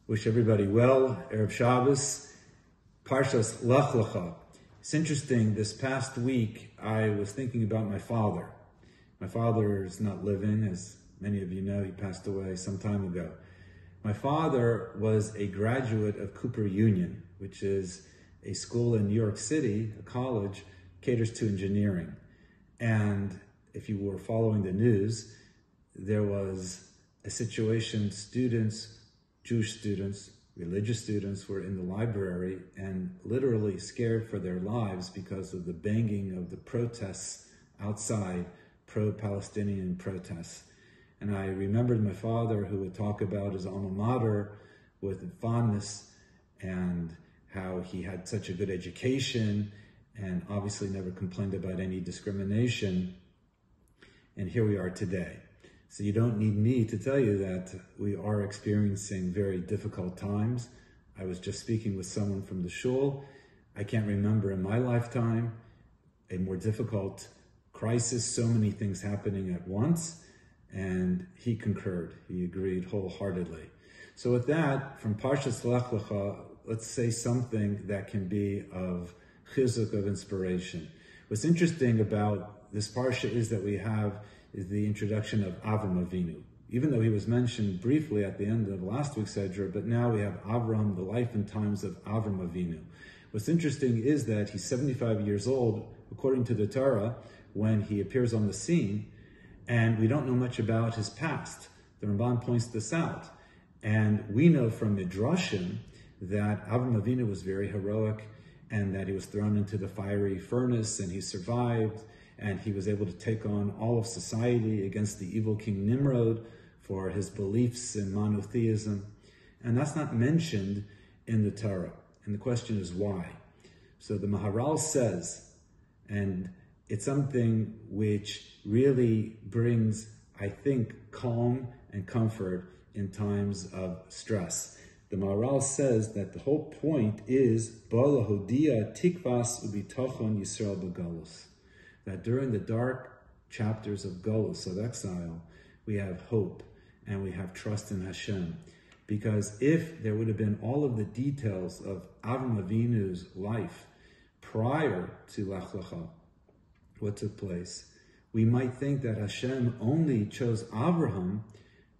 Wish everybody well. Erev Shabbos, Parshas Lecha. It's interesting, this past week I was thinking about my father. My father is not living, as many of you know. He passed away some time ago. My father was a graduate of Cooper Union, which is a school in New York City, a college, caters to engineering. And if you were following the news, there was a situation, Jewish students, religious students were in the library and literally scared for their lives because of the banging of the protests outside, pro-Palestinian protests. And I remembered my father, who would talk about his alma mater with fondness and how he had such a good education and obviously never complained about any discrimination. And here we are today. So you don't need me to tell you that we are experiencing very difficult times. I was just speaking with someone from the shul. I can't remember in my lifetime a more difficult crisis, so many things happening at once, and he concurred. He agreed wholeheartedly. So with that, from Parshas Lecha, let's say something that can be of chizuk, of inspiration. What's interesting about this parsha is that we have the introduction of Avram Avinu. Even though he was mentioned briefly at the end of last week's Sedra, but now we have Avram, the life and times of Avram Avinu. What's interesting is that he's 75 years old, according to the Torah, when he appears on the scene, and we don't know much about his past. The Ramban points this out. And we know from Midrashim that Avram Avinu was very heroic and that he was thrown into the fiery furnace and he survived, and he was able to take on all of society against the evil king Nimrod for his beliefs in monotheism. And that's not mentioned in the Torah. And the question is why? So the Maharal says, and it's something which really brings, I think, calm and comfort in times of stress. The Maharal says that the whole point is Bala Hodia Tikvas Ubitochon Yisrael B'Galus. That during the dark chapters of Galus, of exile, we have hope and we have trust in Hashem. Because if there would have been all of the details of Avram Avinu's life prior to Lech, what took place, we might think that Hashem only chose Abraham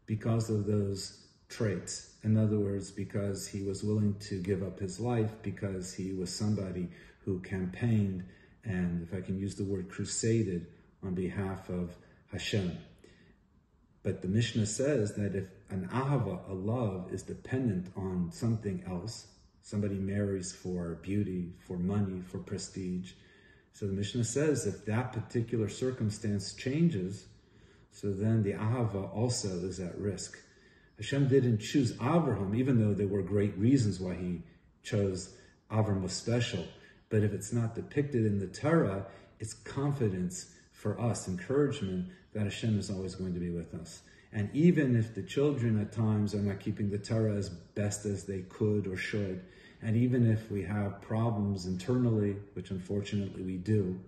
because of those traits. In other words, because he was willing to give up his life, because he was somebody who campaigned and, if I can use the word, crusaded on behalf of Hashem. But the Mishnah says that if an ahava, a love, is dependent on something else, somebody marries for beauty, for money, for prestige, so the Mishnah says if that particular circumstance changes, so then the ahava also is at risk. Hashem didn't choose Abraham, even though there were great reasons why he chose Abraham was special. But if it's not depicted in the Torah, it's confidence for us, encouragement that Hashem is always going to be with us. And even if the children at times are not keeping the Torah as best as they could or should, and even if we have problems internally, which unfortunately we do,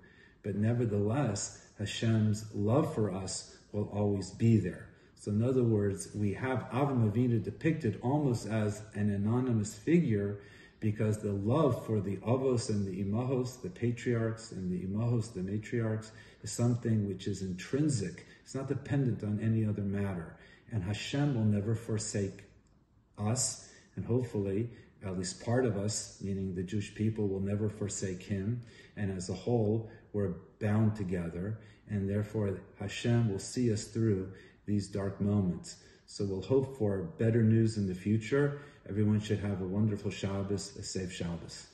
but nevertheless, Hashem's love for us will always be there. So in other words, we have Avram Avinu depicted almost as an anonymous figure, because the love for the avos and the imahos, the patriarchs, and the imahos, the matriarchs, is something which is intrinsic. It's not dependent on any other matter. And Hashem will never forsake us, and hopefully, at least part of us, meaning the Jewish people, will never forsake him. And as a whole, we're bound together, and therefore Hashem will see us through these dark moments. So we'll hope for better news in the future. Everyone should have a wonderful Shabbos, a safe Shabbos.